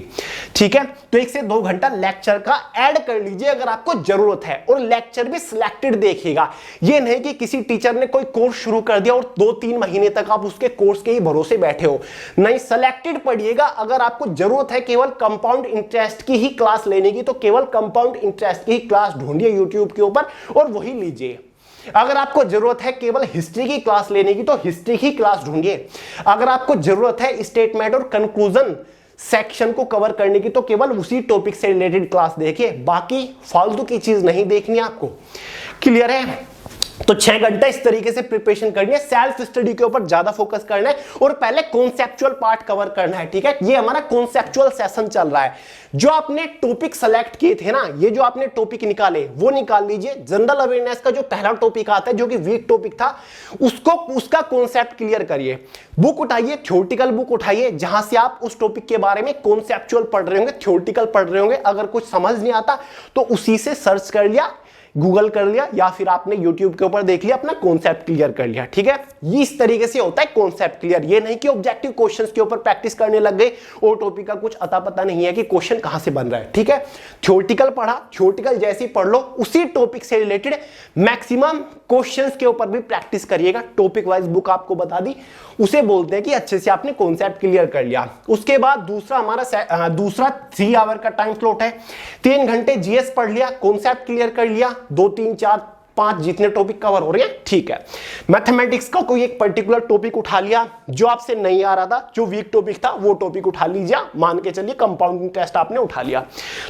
ठीक है, तो 1 से 2 घंटा लेक्चर का ऐड कर लीजिए अगर आपको जरूरत है। और लेक्चर भी सिलेक्टेड देखिएगा, ये नहीं कि किसी टीचर ने कोई कोर्स शुरू कर दिया और 2-3 महीने तक आप उसके कोर्स के ही भरोसे बैठे हो। नहीं, सिलेक्टेड पढ़िएगा। अगर आपको जरूरत है केवल कंपाउंड इंटरेस्ट की ही क्लास लेने की, तो केवल कंपाउंड इंटरेस्ट की ही क्लास ढूंढिए यूट्यूब के ऊपर और वही लीजिए। अगर आपको जरूरत है केवल हिस्ट्री की क्लास लेने की, तो हिस्ट्री की क्लास ढूंढिए। अगर आपको जरूरत है स्टेटमेंट और कंक्लूजन सेक्शन को कवर करने की, तो केवल उसी टॉपिक से रिलेटेड क्लास देखिए, बाकी फालतू की चीज नहीं देखनी आपको। क्लियर है? तो 6 घंटा इस तरीके से प्रिपरेशन करनी है, सेल्फ स्टडी के ऊपर ज्यादा फोकस करना है और पहले कॉन्सेप्चुअल पार्ट कवर करना है। ठीक है, ये हमारा कॉन्सेप्चुअल सेशन चल रहा है। जो आपने टॉपिक सेलेक्ट किए थे ना, ये जो आपने टॉपिक निकाले वो निकाल लीजिए। जनरल अवेयरनेस का जो पहला टॉपिक आता है, जो कि वीक टॉपिक था, उसका कॉन्सेप्ट क्लियर करिए। बुक उठाइए, थ्योरेटिकल बुक उठाइए, जहां से आप उस टॉपिक के बारे में कॉन्सेप्चुअल पढ़ रहे होंगे, थ्योरेटिकल पढ़ रहे होंगे। अगर कुछ समझ नहीं आता तो उसी से सर्च कर लिया, गूगल कर लिया, या फिर आपने यूट्यूब के ऊपर देख लिया, अपना कॉन्सेप्ट क्लियर कर लिया। ठीक है, ये इस तरीके से होता है कॉन्सेप्ट क्लियर। ये नहीं कि ऑब्जेक्टिव क्वेश्चंस के ऊपर प्रैक्टिस करने लग गए और टॉपिक का कुछ अता पता नहीं है कि क्वेश्चन कहां से बन रहा है। ठीक है, थ्योरेटिकल पढ़ा, थ्योरेटिकल जैसे ही पढ़ लो, उसी टॉपिक से रिलेटेड मैक्सिमम क्वेश्चंस के ऊपर भी प्रैक्टिस करिएगा। टॉपिक वाइज बुक आपको बता दी, उसे बोलते हैं कि अच्छे से आपने कॉन्सेप्ट क्लियर कर लिया। उसके बाद दूसरा 3 आवर का टाइम स्लॉट है। 3 घंटे जीएस पढ़ लिया, कॉन्सेप्ट क्लियर कर लिया, 2, 3, 4, 5 जितने टॉपिक कवर हो रहे हैं। ठीक है, मैथमेटिक्स का कोई एक पर्टिकुलर टॉपिक उठा लिया जो आपसे नहीं आ रहा था, जो वीक टॉपिक था वो टॉपिक उठा लीजिए। मान के चलिए कंपाउंड इंटरेस्ट आपने उठा लिया,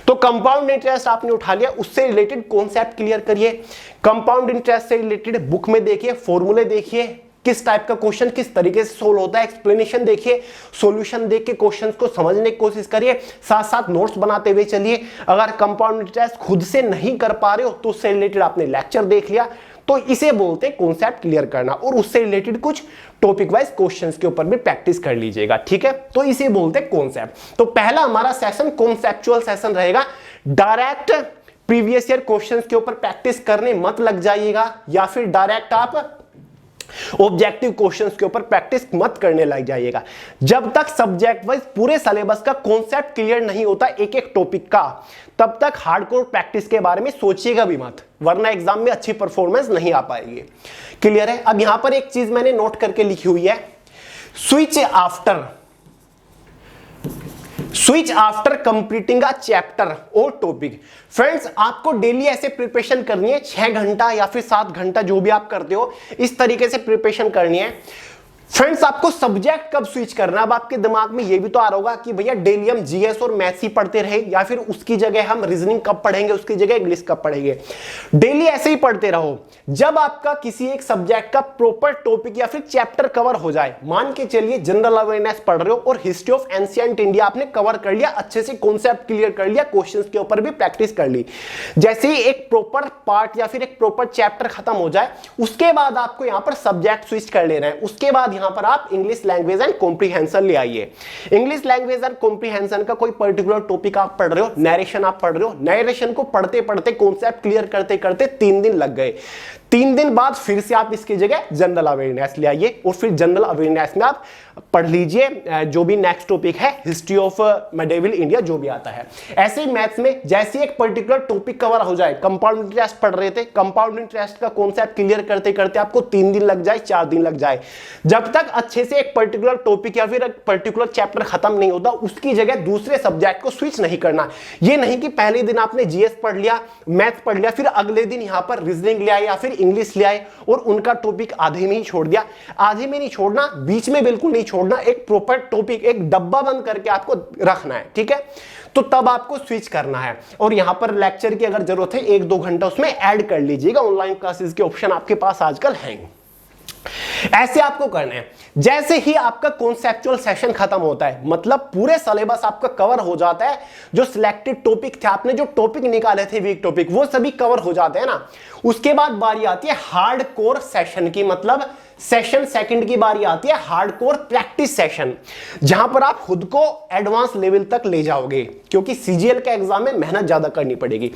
तो कंपाउंड इंटरेस्ट आपने उठा लिया, उससे रिलेटेड कॉन्सेप्ट क्लियर करिए। कंपाउंड इंटरेस्ट से रिलेटेड बुक में देखिए, फॉर्मूले देखिए, किस टाइप का क्वेश्चन किस तरीके से सोल्व होता है, एक्सप्लेनेशन देखिए, सॉल्यूशन देख के क्वेश्चंस को समझने की कोशिश करिए, साथ साथ नोट्स बनाते हुए चलिए। अगर कंपाउंड इंटरेस्ट खुद से नहीं कर पा रहे हो, तो उससे रिलेटेड आपने लेक्चर देख लिया, तो इसे बोलते हैं कॉन्सेप्ट क्लियर करना। और उससे रिलेटेड कुछ टॉपिक वाइज क्वेश्चंस के ऊपर भी प्रैक्टिस कर लीजिएगा। ठीक है, तो इसे बोलते हैं कॉन्सेप्ट। तो पहला हमारा सेशन कॉन्सेप्चुअल सेशन रहेगा। डायरेक्ट प्रीवियस ईयर क्वेश्चंस के ऊपर प्रैक्टिस करने मत लग जाइएगा, या फिर डायरेक्ट आप ऑब्जेक्टिव क्वेश्चंस के ऊपर प्रैक्टिस मत करने लग जाइएगा। जब तक सब्जेक्ट वाइज पूरे सिलेबस का कॉन्सेप्ट क्लियर नहीं होता एक एक टॉपिक का, तब तक हार्डकोर प्रैक्टिस के बारे में सोचिएगा भी मत, वरना एग्जाम में अच्छी परफॉर्मेंस नहीं आ पाएगी। क्लियर है? अब यहां पर एक चीज मैंने नोट करके लिखी हुई है, switch switch after completing a chapter और टॉपिक। फ्रेंड्स, आपको डेली ऐसे प्रिपरेशन करनी है, 6 घंटा या फिर 7 घंटा जो भी आप करते हो, इस तरीके से प्रिपरेशन करनी है। फ्रेंड्स, आपको सब्जेक्ट कब स्विच करना है? अब आपके दिमाग में ये भी तो आ रहा होगा कि भैया डेली हम जीएस और मैथ्स ही पढ़ते रहे, या फिर उसकी जगह हम रीजनिंग कब पढ़ेंगे, उसकी जगह इंग्लिश कब पढ़ेंगे। डेली ऐसे ही पढ़ते रहो। जब आपका किसी एक सब्जेक्ट का प्रॉपर टॉपिक या फिर चैप्टर कवर हो जाए, मान के चलिए जनरल अवेयरनेस पढ़ रहे हो और हिस्ट्री ऑफ एंशिएंट इंडिया आपने कवर कर लिया, अच्छे से कॉन्सेप्ट क्लियर कर लिया, क्वेश्चंस के ऊपर भी प्रैक्टिस कर ली। जैसे ही एक प्रॉपर पार्ट या फिर एक प्रॉपर चैप्टर खत्म हो जाए, उसके बाद आपको यहां पर सब्जेक्ट स्विच कर लेना है। उसके बाद यहां पर आप इंग्लिश लैंग्वेज एंड कॉम्प्रिहेंशन ले आइए। इंग्लिश लैंग्वेज एंड कॉम्प्रिहेंशन का कोई पर्टिकुलर टॉपिक आप पढ़ रहे हो, नरेशन आप पढ़ रहे हो, नरेशन को पढ़ते पढ़ते कॉन्सेप्ट क्लियर करते करते 3 दिन लग गए। 3 दिन बाद फिर से आप इसकी जगह जनरल अवेयरनेस ले आइए और फिर जनरल अवेयरनेस में आप पढ़ लीजिए जो भी नेक्स्ट टॉपिक है, हिस्ट्री ऑफ मेडिवल इंडिया जो भी आता है। ऐसे ही मैथ्स में जैसे एक पर्टिकुलर टॉपिक कवर हो जाए, कंपाउंड इंटरेस्ट पढ़ रहे थे, कंपाउंड इंटरेस्ट का कॉन्सेप्ट क्लियर करते करते आपको 3 दिन लग जाए, 4 दिन लग जाए, जब तक अच्छे से एक पर्टिकुलर टॉपिक या फिर एक पर्टिकुलर चैप्टर खत्म नहीं होता, उसकी जगह दूसरे सब्जेक्ट को स्विच नहीं करना। ये नहीं कि पहले दिन आपने जीएस पढ़ लिया, मैथ्स पढ़ लिया, फिर अगले दिन यहां पर रीजनिंग ले आए या फिर इंग्लिश ले आए और उनका टॉपिक आधे में ही छोड़ दिया। आधे में नहीं छोड़ना, बीच में बिल्कुल नहीं छोड़ना, एक प्रॉपर टॉपिक, एक डब्बा बंद करके आपको रखना है, ठीक है? तो तब आपको स्विच करना है। और यहां पर लेक्चर की अगर जरूरत है 1-2 घंटा उसमें ऐड कर लीजिएगा, ऑनलाइन क्लासेस के ऑप्शन आपके पास आजकल हैं। ऐसे आपको करना है। जैसे ही आपका कॉन्सेप्चुअल सेशन खत्म होता है, मतलब पूरे सिलेबस आपका कवर हो जाता है, जो सिलेक्टेड टॉपिक थे, आपने जो टॉपिक निकाले थे वीक टॉपिक, वो सभी कवर हो जाते हैं ना, उसके बाद बारी आती है हार्डकोर सेशन की, मतलब सेशन सेकंड की बारी आती है हार्डकोर प्रैक्टिस सेशन, जहां पर आप खुद को एडवांस लेवल तक ले जाओगे, क्योंकि सीजीएल के एग्जाम में मेहनत ज्यादा करनी पड़ेगी।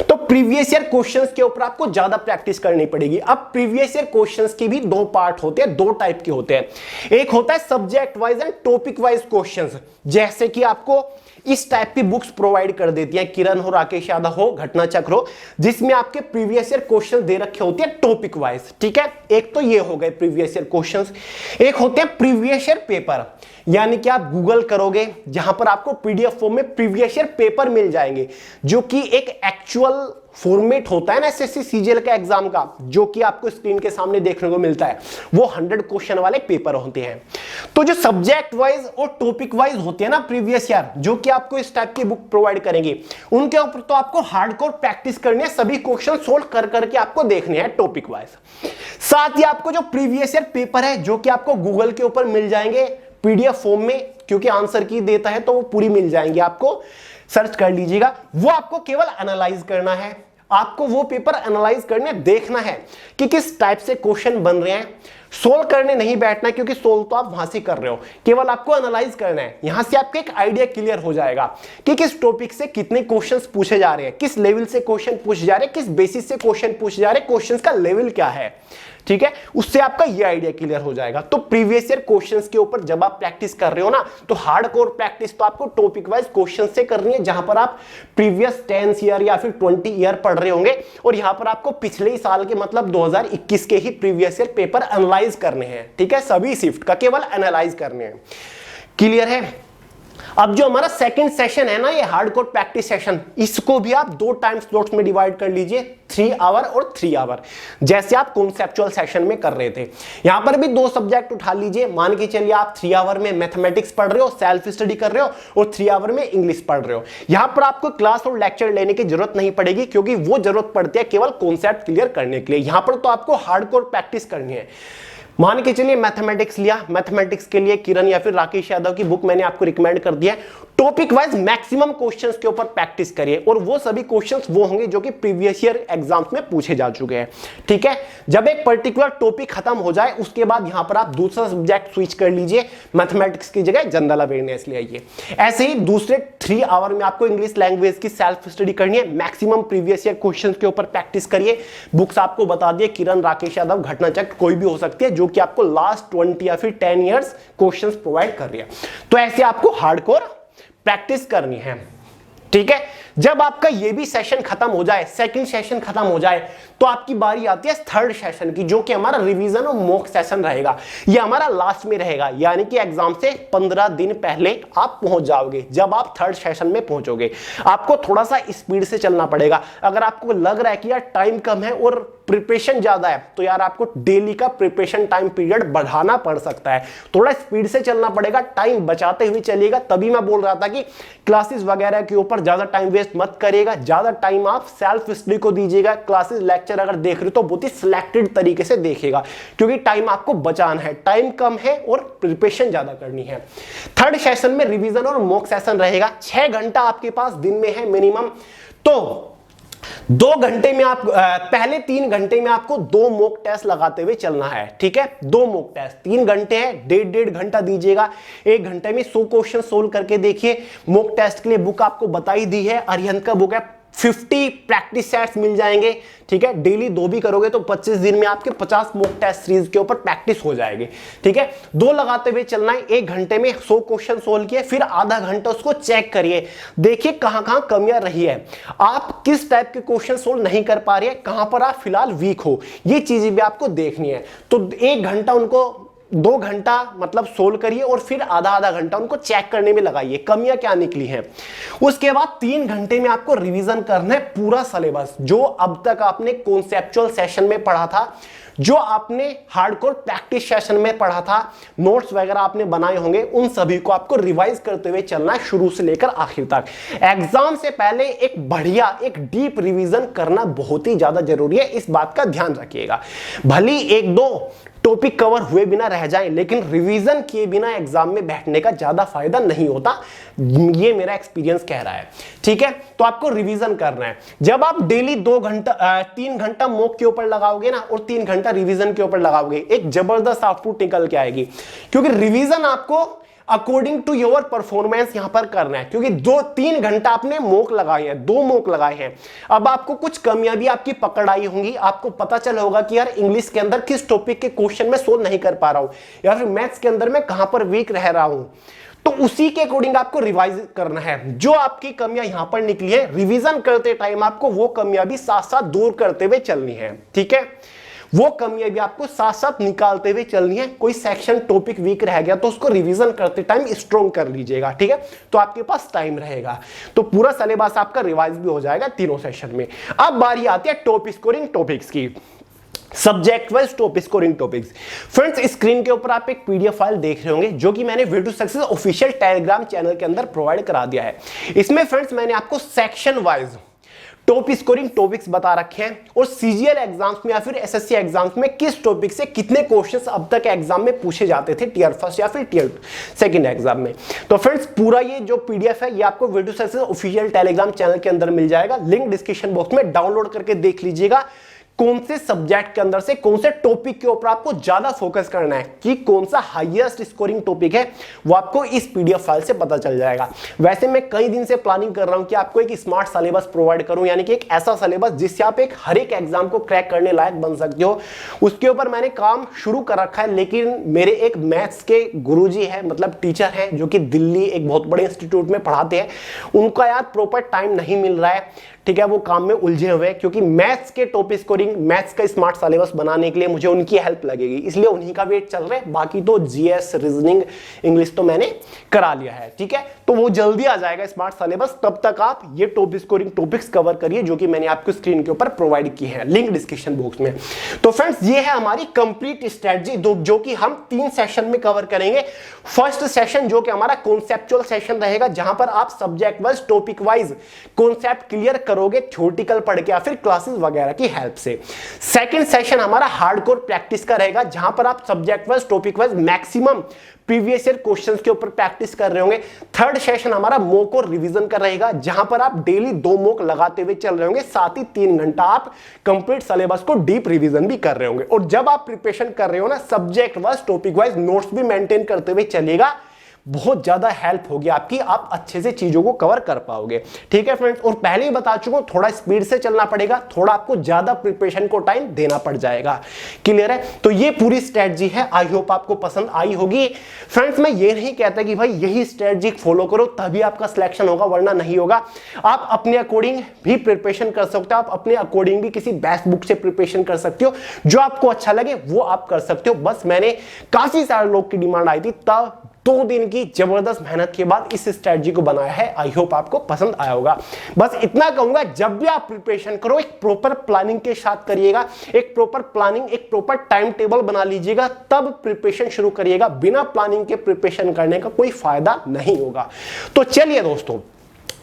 तो प्रीवियस ईयर क्वेश्चंस के ऊपर आपको ज्यादा प्रैक्टिस करनी पड़ेगी। अब प्रीवियस ईयर क्वेश्चंस के भी 2 पार्ट होते हैं, 2 टाइप के होते हैं। एक होता है subject wise and topic wise questions, जैसे कि आपको इस टाइप की बुक्स प्रोवाइड कर देती हैं, किरण हो, राकेश यादव हो, घटना चक्र हो, जिसमें आपके प्रीवियस ईयर क्वेश्चन दे रखे होते हैं टॉपिक वाइज, ठीक है? एक तो ये हो गए प्रीवियस ईयर क्वेश्चंस। एक होते हैं प्रीवियस ईयर पेपर, यानी कि आप गूगल करोगे, जहां पर आपको पीडीएफ फॉर्म में प्रीवियस ईयर पेपर मिल जाएंगे, जो कि एक एक्चुअल फॉर्मेट होता है ना एसएससी सीजीएल का एग्जाम का, जो कि आपको स्क्रीन के सामने देखने को मिलता है, वो 100 क्वेश्चन वाले पेपर होते हैं। तो जो सब्जेक्ट वाइज और टॉपिक वाइज होते हैं ना प्रीवियस ईयर, जो कि आपको इस टाइप की बुक प्रोवाइड करेंगे, उनके ऊपर तो आपको हार्डकोर प्रैक्टिस करनी है, सभी क्वेश्चन सोल्व कर करके आपको देखने हैं टॉपिक वाइज। साथ ही आपको जो प्रीवियस ईयर पेपर है, जो कि आपको गूगल के ऊपर मिल जाएंगे पीडीएफ फॉर्म में, क्योंकि आंसर की देता है तो वो पूरी मिल जाएंगे, आपको सर्च कर लीजिएगा। वो आपको केवल एनालाइज करना है, आपको वो पेपर एनालाइज करने, देखना है कि किस टाइप से क्वेश्चन बन रहे हैं। सोल्व करने नहीं बैठना है, क्योंकि सोल्व तो आप वहां से कर रहे हो, केवल आपको एनालाइज करना है। यहां से आपका एक आइडिया क्लियर हो जाएगा कि किस टॉपिक से कितने क्वेश्चंस पूछे जा रहे हैं, किस लेवल से क्वेश्चन पूछे जा रहे हैं, किस बेसिस से क्वेश्चन पूछे जा रहे हैं, क्वेश्चंस का लेवल क्या है, ठीक है? उससे आपका ये आइडिया क्लियर हो जाएगा। तो प्रीवियस ईयर क्वेश्चंस के ऊपर जब आप प्रैक्टिस कर रहे हो ना, तो हार्डकोर प्रैक्टिस तो आपको टॉपिक वाइज क्वेश्चन से करनी है, जहां पर आप प्रीवियस 10 ईयर या फिर 20 ईयर पढ़ रहे होंगे, और यहां पर आपको पिछले ही साल के, मतलब 2021 के ही प्रीवियस ईयर पेपर एनालाइज करने हैं, ठीक है? सभी शिफ्ट का केवल एनालाइज करने हैं। क्लियर है? अब जो हमारा सेकंड सेशन है ना, ये हार्डकोर प्रैक्टिस सेशन, इसको भी आप 2 टाइम स्लॉट्स में डिवाइड कर लीजिए, 3 आवर और 3 आवर, जैसे आप कॉन्सेप्चुअल सेशन में कर रहे थे। यहां पर भी 2 सब्जेक्ट उठा लीजिए। मान के चलिए आप 3 आवर में मैथमेटिक्स पढ़ रहे हो, सेल्फ स्टडी कर रहे हो, और 3 आवर में इंग्लिश पढ़ रहे हो। यहां पर आपको क्लास और लेक्चर लेने की जरूरत नहीं पड़ेगी, क्योंकि वो जरूरत पड़ती है केवल कॉन्सेप्ट क्लियर करने के लिए। यहां पर तो आपको हार्डकोर प्रैक्टिस करनी है। मान के चलिए मैथमेटिक्स लिया, मैथमेटिक्स के लिए किरण या फिर राकेश यादव की बुक मैंने आपको रिकमेंड कर दिया है। टॉपिक वाइज मैक्सिमम क्वेश्चंस के ऊपर प्रैक्टिस करिए, और वो सभी क्वेश्चंस वो होंगे जो कि प्रीवियस ईयर एग्जाम्स में पूछे जा चुके हैं, ठीक है? जब एक पर्टिकुलर टॉपिक खत्म हो जाए, उसके बाद यहां पर आप दूसरा सब्जेक्ट स्विच कर लीजिए, मैथमेटिक्स की जगह जनरल अवेयरनेस ले आइए। ऐसे ही दूसरे 3 आवर में आपको इंग्लिश लैंग्वेज की सेल्फ स्टडी करनी है, मैक्सिमम प्रीवियस ईयर क्वेश्चंस के ऊपर प्रैक्टिस करिए। बुक्स आपको बता दिए, किरण, राकेश यादव, घटना चक्र, कोई भी हो सकती है, जो कि आपको लास्ट 20 या फिर 10 ईयर्स क्वेश्चंस प्रोवाइड कर रही है। तो ऐसे आपको हार्डकोर प्रैक्टिस करनी है। ठीक है, जब आपका ये भी सेशन खत्म हो जाए, सेकंड सेशन खत्म हो जाए, तो आपकी बारी आती है थर्ड सेशन की, जो कि हमारा रिवीजन और मॉक सेशन रहेगा। ये हमारा लास्ट में रहेगा, यानी कि एग्जाम से 15 दिन पहले आप पहुंच जाओगे। जब आप थर्ड सेशन में पहुंचोगे, आपको थोड़ा सा स्पीड से चलना पड़ेगा। अगर आपको लग रहा है कि यार टाइम कम है और प्रिपरेशन ज्यादा है, तो यार आपको डेली का प्रिपरेशन टाइम पीरियड बढ़ाना पड़ सकता है। थोड़ा स्पीड से चलना पड़ेगा, टाइम बचाते हुए चलिएगा। तभी मैं बोल रहा था कि क्लासेस वगैरह के ऊपर ज्यादा टाइम वेस्ट मत करिएगा, ज्यादा टाइम आप सेल्फ स्टडी को दीजिएगा। क्लासेस लेक्चर अगर देख रहे हो तो बहुत ही सिलेक्टेड तरीके से देखिएगा, क्योंकि टाइम आपको बचाना है, टाइम कम है और प्रिपरेशन ज्यादा करनी है। थर्ड सेशन में रिवीजन और मॉक सेशन रहेगा। 6 घंटा आपके पास दिन में है मिनिमम, तो 2 घंटे में आप पहले 3 घंटे में आपको 2 मॉक टेस्ट लगाते हुए चलना है। ठीक है, 2 मॉक टेस्ट, 3 घंटे है, 1.5 घंटा दीजिएगा। 1 घंटे में 100 क्वेश्चन सोल्व करके देखिए। मॉक टेस्ट के लिए बुक आपको बताई दी है, अरिहंत का बुक है। 50 प्रैक्टिस सेट्स मिल जाएंगे। ठीक है, डेली 2 भी करोगे तो 25 दिन में आपके 50 मॉक टेस्ट सीरीज के ऊपर प्रैक्टिस हो जाएगी। ठीक है, 2 लगाते हुए चलना है। 1 घंटे में 100 क्वेश्चन सोल्व किए, फिर आधा घंटा उसको चेक करिए, देखिए कहां कहां कमियां रही है, आप किस टाइप के क्वेश्चन सोल्व नहीं कर पा रहे हैं, कहां पर आप फिलहाल वीक हो, ये चीजें भी आपको देखनी है। तो 1 घंटा उनको 2 घंटा मतलब सोल्व करिए और फिर आधा घंटा उनको चेक करने में लगाइए, कमियां क्या निकली हैं। उसके बाद 3 घंटे में आपको रिवीजन करना है पूरा सिलेबस, जो अब तक आपने कॉन्सेप्चुअल सेशन में पढ़ा था, जो आपने हार्डकोर प्रैक्टिस सेशन में पढ़ा था, नोट्स वगैरह आपने बनाए होंगे, उन सभी को आपको रिवाइज करते हुए चलना है शुरू से लेकर आखिर तक। एग्जाम से पहले एक बढ़िया, एक डीप रिवीजन करना बहुत ही ज्यादा जरूरी है, इस बात का ध्यान रखिएगा। भली 1-2 टॉपिक कवर हुए बिना रह जाए, लेकिन रिवीजन किए बिना एग्जाम में बैठने का ज्यादा फायदा नहीं होता, ये मेरा एक्सपीरियंस कह रहा है। ठीक है, तो आपको रिवीजन करना है। जब आप डेली 3 घंटा मॉक के ऊपर लगाओगे ना और 3 घंटा रिवीजन के ऊपर लगाओगे, एक जबरदस्त आउटपुट निकल के आएगी, क्योंकि रिवीजन आपको अकॉर्डिंग टू योर परफॉर्मेंस यहां पर करना है। क्योंकि 2-3 घंटा आपने मॉक लगाए हैं, 2 मॉक लगाए हैं, अब आपको कुछ कमियां भी आपकी पकड़ आई होंगी। आपको पता चला होगा कि यार इंग्लिश के अंदर किस टॉपिक के क्वेश्चन में सोल्व नहीं कर पा रहा हूं, या फिर मैथ्स के अंदर मैं कहां पर वीक रह रहा हूं, तो उसी के अकॉर्डिंग आपको रिवाइज करना है। जो आपकी कमियां यहां पर निकली है, रिवीजन करते टाइम आपको वो कमियां भी साथ साथ दूर करते हुए चलनी है। ठीक है, वो कमियां भी आपको साथ साथ निकालते हुए चलनी है। कोई सेक्शन टॉपिक वीक रह गया तो उसको रिवीजन करते टाइम स्ट्रॉन्ग कर लीजिएगा। ठीक है, तो आपके पास टाइम रहेगा, तो पूरा सिलेबस आपका रिवाइज भी हो जाएगा तीनों सेशन में। अब बारी आती है टॉप स्कोरिंग टॉपिक्स की, subject wise top scoring topics. Friends, screen के ऊपर आप एक पीडीएफ फाइल देख रहे होंगे, जो कि मैंने way to success official Telegram channel के अंदर प्रोवाइड करा दिया है। इसमें फ्रेंड्स मैंने आपको section wise top scoring topics बता रखे हैं, और सीजीएल एग्जाम्स में या फिर एसएससी एग्जाम्स में किस टॉपिक से कितने क्वेश्चंस अब तक एग्जाम में पूछे जाते थे, टियर फर्स्ट या फिर टियर सेकंड एग्जाम में। तो फ्रेंड्स, पूरा ये जो पीडीएफ है, ये आपको way to success official Telegram channel के अंदर मिल जाएगा। लिंक डिस्क्रिप्शन बॉक्स में डाउनलोड करके देख लीजिएगा। कौन से सब्जेक्ट के अंदर से कौन से टॉपिक के ऊपर आपको ज्यादा फोकस करना है, कि कौन सा हाईएस्ट स्कोरिंग टॉपिक है, वो आपको इस पीडीएफ फाइल से पता चल जाएगा। वैसे मैं कई दिन से प्लानिंग कर रहा हूं कि आपको एक स्मार्ट सिलेबस प्रोवाइड करूं, यानी कि एक ऐसा सिलेबस जिससे आप एक हर एक एग्जाम को क्रैक करने लायक बन सकते हो। उसके ऊपर मैंने काम शुरू कर रखा है, लेकिन मेरे एक मैथ्स के गुरुजी है, मतलब टीचर है, जो कि दिल्ली एक बहुत बड़े इंस्टीट्यूट में पढ़ाते हैं, उनका यार प्रॉपर टाइम नहीं मिल रहा है। ठीक है, वो काम में उलझे हुए हैं, क्योंकि मैथ्स के टॉप स्कोरिंग, मैथ्स का स्मार्ट सिलेबस बनाने के लिए मुझे उनकी हेल्प लगेगी, इसलिए उन्हीं का वेट चल रहा है। बाकी तो जीएस, रीजनिंग, इंग्लिश तो मैंने करा लिया है। ठीक है, तो वो जल्दी आ जाएगा स्मार्ट सिलेबस, तब तक आप ये टॉप स्कोरिंग टॉपिक्स कवर करिए, जो कि मैंने आपको स्क्रीन के ऊपर प्रोवाइड की है, लिंक डिस्क्रिप्शन बॉक्स में। तो फ्रेंड्स, ये है हमारी कंप्लीट स्ट्रेटजी, जो कि हम 3 सेशन में कवर करेंगे। फर्स्ट सेशन जो कि हमारा कॉन्सेप्चुअल सेशन रहेगा, जहां पर आप subject wise, topic wise concept clear करोगे, थ्योरेटिकल पढ़ के या फिर क्लासेस वगैरह की हेल्प से। सेकंड सेशन हमारा हार्डकोर प्रैक्टिस का रहेगा, जहां पर आप subject wise, topic wise maximum previous year questions के ऊपर प्रैक्टिस कर रहे होंगे। थर्ड सेशन हमारा मॉक और रिवीजन का रहेगा, जहां पर आप डेली 2 मॉक लगाते हुए चल रहे होंगे, साथ ही 3 घंटा आप कंप्लीट सिलेबस को डीप रिवीजन भी कर रहे होंगे। और जब आप प्रिपरेशन कर रहे हो ना, subject wise, topic wise notes भी मेंटेन करते हुए चलिएगा, बहुत ज्यादा हेल्प होगी आपकी, आप अच्छे से चीजों को कवर कर पाओगे। ठीक है फ्रेंड्स, और पहले ही बता चुका हूं थोड़ा स्पीड से चलना पड़ेगा, थोड़ा आपको ज्यादा प्रिपरेशन को टाइम देना पड़ जाएगा। क्लियर है? तो ये पूरी स्ट्रेटजी है, आई होप आपको पसंद आई होगी। फ्रेंड्स मैं ये नहीं कहता कि भाई यही स्ट्रेटजी फॉलो करो तभी आपका सिलेक्शन होगा वरना नहीं होगा। आप अपने अकॉर्डिंग भी प्रिपरेशन कर सकते हो, आप अपने अकॉर्डिंग भी किसी बेस्ट बुक से प्रिपरेशन कर सकते हो, जो आपको अच्छा लगे वो आप कर सकते हो। बस मैंने काफी सारे लोग की डिमांड आई थी तब 2 दिन की जबरदस्त मेहनत के बाद इस स्ट्रेटजी को बनाया है। आई होप आपको पसंद आया होगा। बस इतना कहूंगा, जब भी आप प्रिपरेशन करो एक प्रॉपर प्लानिंग के साथ करिएगा, एक प्रॉपर प्लानिंग, एक प्रॉपर टाइम टेबल बना लीजिएगा, तब प्रिपरेशन शुरू करिएगा। बिना प्लानिंग के प्रिपरेशन करने का कोई फायदा नहीं होगा। तो चलिए दोस्तों,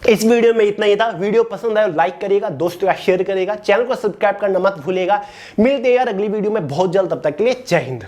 इस वीडियो में इतना ही था। वीडियो पसंद आया लाइक करिएगा, दोस्तों का शेयर करिएगा, चैनल को सब्सक्राइब करना मत भूलिएगा। मिलते हैं यार अगली वीडियो में बहुत जल्द, तब तक के लिए जय हिंद।